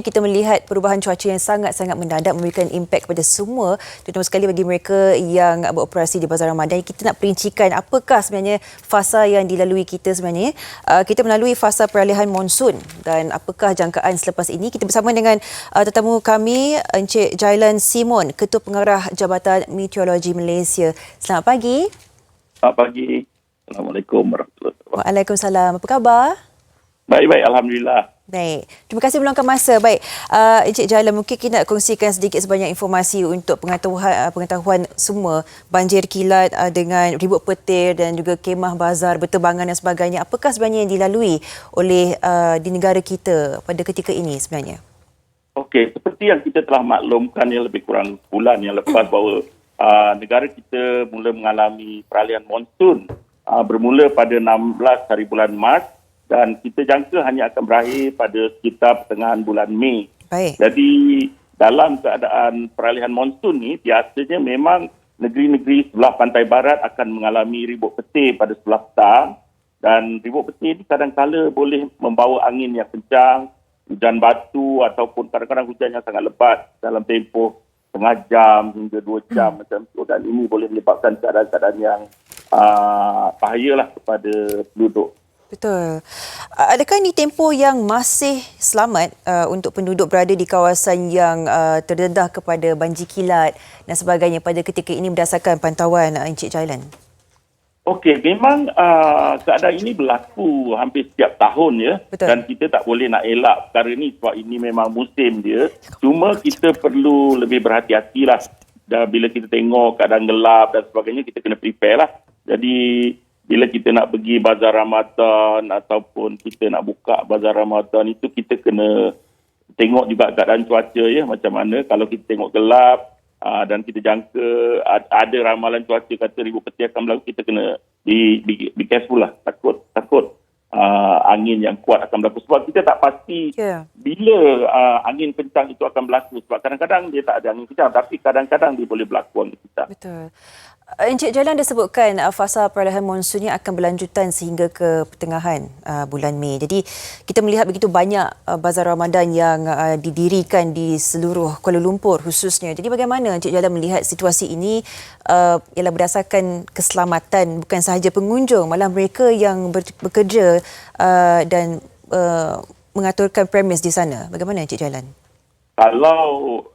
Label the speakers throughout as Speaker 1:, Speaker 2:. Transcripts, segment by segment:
Speaker 1: Kita melihat perubahan cuaca yang sangat-sangat mendadak memberikan impak kepada semua, terutama sekali bagi mereka yang beroperasi di Bazar Ramadan. Kita nak perincikan apakah sebenarnya fasa yang dilalui kita sebenarnya. Kita melalui fasa peralihan monsun dan apakah jangkaan selepas ini. Kita bersama dengan tetamu kami, Encik Jailan Simon, Ketua Pengarah Jabatan Meteorologi Malaysia. Selamat pagi.
Speaker 2: Selamat pagi. Assalamualaikum warahmatullahi wabarakatuh.
Speaker 1: Waalaikumsalam. Apa khabar?
Speaker 2: Baik-baik, Alhamdulillah.
Speaker 1: Baik. Terima kasih meluangkan masa. Baik, Encik Jailan, mungkin kita nak kongsikan sedikit sebanyak informasi untuk pengetahuan semua banjir kilat dengan ribut petir dan juga kemah bazar berterbangan dan sebagainya. Apakah sebenarnya yang dilalui oleh di negara kita pada ketika ini sebenarnya?
Speaker 2: Okey, seperti yang kita telah maklumkan yang lebih kurang bulan yang lepas bahawa negara kita mula mengalami peralihan monsun bermula pada 16 hari bulan Mac. Dan kita jangka hanya akan berakhir pada sekitar pertengahan bulan Mei.
Speaker 1: Baik.
Speaker 2: Jadi dalam keadaan peralihan monsun ni, biasanya memang negeri-negeri sebelah pantai barat akan mengalami ribut petir pada sebelah petang. Dan ribut petir ni kadang-kala boleh membawa angin yang kencang, hujan batu ataupun kadang-kadang hujan yang sangat lebat dalam tempoh setengah jam hingga 2 jam macam tu. Dan ini boleh menyebabkan keadaan-keadaan yang bahayalah kepada penduduk.
Speaker 1: Betul. Adakah ini tempoh yang masih selamat untuk penduduk berada di kawasan yang terdedah kepada banjir kilat dan sebagainya pada ketika ini berdasarkan pantauan Encik Jailan?
Speaker 2: Okey, memang keadaan ini berlaku hampir setiap tahun ya.
Speaker 1: Betul.
Speaker 2: Dan kita tak boleh nak elak perkara ini sebab ini memang musim dia. Cuma kita perlu lebih berhati-hatilah. Dan bila kita tengok keadaan gelap dan sebagainya, kita kena prepare lah. Jadi bila kita nak pergi Bazar Ramadan ataupun kita nak buka Bazar Ramadan itu, kita kena tengok juga keadaan cuaca ya, macam mana. Kalau kita tengok gelap dan kita jangka ada ramalan cuaca kata ribut petir akan berlaku, kita kena be careful lah. Takut angin yang kuat akan berlaku. Sebab kita tak pasti bila angin kencang itu akan berlaku. Sebab kadang-kadang dia tak ada angin kencang, tapi kadang-kadang dia boleh berlaku angin kencang.
Speaker 1: Betul. Encik Jailan dah sebutkan fasa peralihan monsun ini akan berlanjutan sehingga ke pertengahan bulan Mei. Jadi kita melihat begitu banyak bazar Ramadan yang didirikan di seluruh Kuala Lumpur khususnya. Jadi bagaimana Encik Jailan melihat situasi ini ialah berdasarkan keselamatan bukan sahaja pengunjung, malah mereka yang bekerja dan mengaturkan premis di sana. Bagaimana Encik Jailan?
Speaker 2: Kalau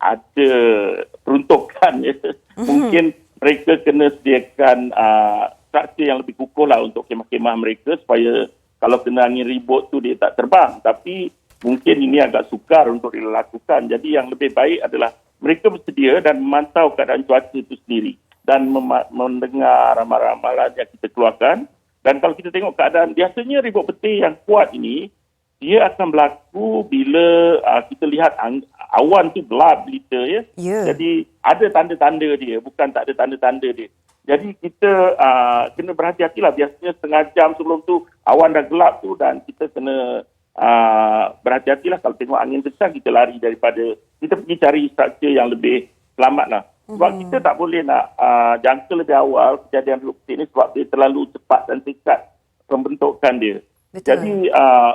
Speaker 2: ada peruntukan ya, mungkin mereka kena sediakan struktur yang lebih kukuh lah untuk kemah-kemah mereka supaya kalau kena angin ribut tu dia tak terbang. Tapi mungkin ini agak sukar untuk dilakukan. Jadi yang lebih baik adalah mereka bersedia dan memantau keadaan cuaca itu sendiri dan mendengar ramalan-ramalan yang kita keluarkan. Dan kalau kita tengok keadaan, biasanya ribut petir yang kuat ini dia akan berlaku bila kita lihat awan tu gelap belita ya. Jadi ada tanda-tanda dia, bukan tak ada tanda-tanda dia. Jadi kita kena berhati-hatilah. Biasanya setengah jam sebelum tu awan dah gelap tu dan kita kena berhati-hatilah. Kalau tengok angin kencang, kita lari daripada, kita pergi cari struktur yang lebih selamat lah. Sebab kita tak boleh nak jangka lebih awal kejadian ribut petir ni sebab dia terlalu cepat dan singkat pembentukan dia.
Speaker 1: Betul.
Speaker 2: Jadi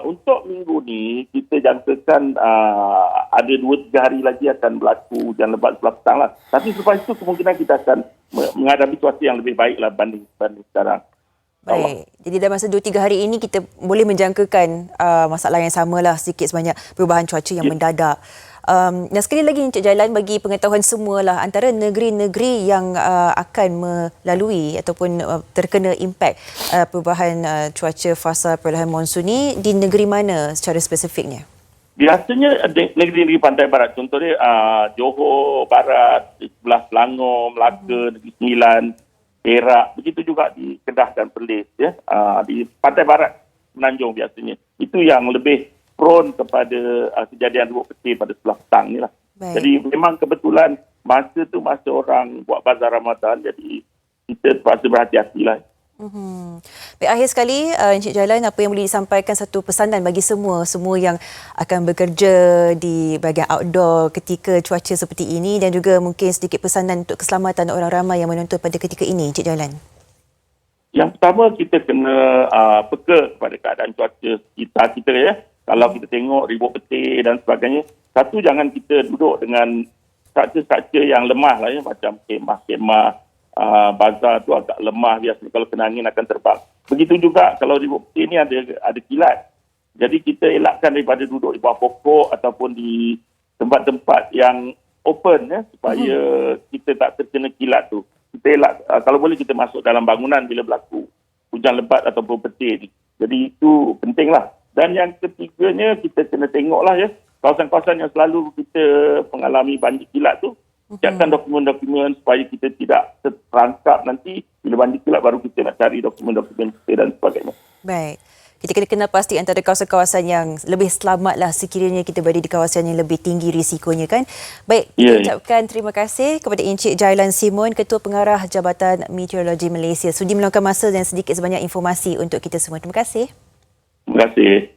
Speaker 2: untuk minggu ni kita jangkakan ada 2-3 hari lagi akan berlaku hujan lebat sebelah petang lah. Tapi selepas itu kemungkinan kita akan menghadapi cuaca yang lebih baik lah banding sekarang.
Speaker 1: Baik. Jadi dalam masa 2-3 hari ini kita boleh menjangkakan masalah yang samalah, sedikit sebanyak perubahan cuaca yang mendadak. Dan sekali lagi Encik Jailan, bagi pengetahuan semualah, antara negeri-negeri yang akan melalui ataupun terkena impak perubahan cuaca fasa peralihan monsun ni, di negeri mana secara spesifiknya?
Speaker 2: Biasanya negeri-negeri pantai barat, contohnya Johor Barat, di sebelah Selangor, Melaka, Negeri Sembilan, Perak, begitu juga di Kedah dan Perlis ya. Di pantai barat Semenanjung biasanya. Itu yang lebih prone kepada kejadian ribut petir pada sebelah petang ni lah. Jadi memang kebetulan masa tu masa orang buat bazar Ramadan, jadi kita terpaksa berhati-hatilah.
Speaker 1: Baik, akhir sekali Encik Jailan, apa yang boleh disampaikan satu pesanan bagi semua yang akan bekerja di bahagian outdoor ketika cuaca seperti ini, dan juga mungkin sedikit pesanan untuk keselamatan orang ramai yang menonton pada ketika ini, Encik Jailan?
Speaker 2: Yang pertama, kita kena peka kepada keadaan cuaca sekitar kita ya. Kalau kita tengok ribut petir dan sebagainya, satu, jangan kita duduk dengan struktur-struktur yang lemah lah ya, macam kemah-kemah, bazar tu agak lemah, biasa kalau kena angin akan terbang. Begitu juga kalau ribut petir ni ada kilat. Jadi kita elakkan daripada duduk di bawah pokok ataupun di tempat-tempat yang open ya, supaya kita tak terkena kilat tu. Kita elak, kalau boleh kita masuk dalam bangunan bila berlaku hujan lebat ataupun petir ni. Jadi itu pentinglah. Dan yang ketiganya, kita kena tengoklah ya, kawasan-kawasan yang selalu kita mengalami banjir kilat tu, siapkan dokumen-dokumen supaya kita tidak terperangkap nanti bila banjir kilat baru kita nak cari dokumen-dokumen kita dan sebagainya.
Speaker 1: Baik. Kita kena pasti antara kawasan-kawasan yang lebih selamatlah sekiranya kita berada di kawasan yang lebih tinggi risikonya kan. Baik, kita ucapkan terima kasih kepada Encik Jailan Simon, Ketua Pengarah Jabatan Meteorologi Malaysia, sudi meluangkan masa dan sedikit sebanyak informasi untuk kita semua. Terima kasih.
Speaker 2: Terima kasih.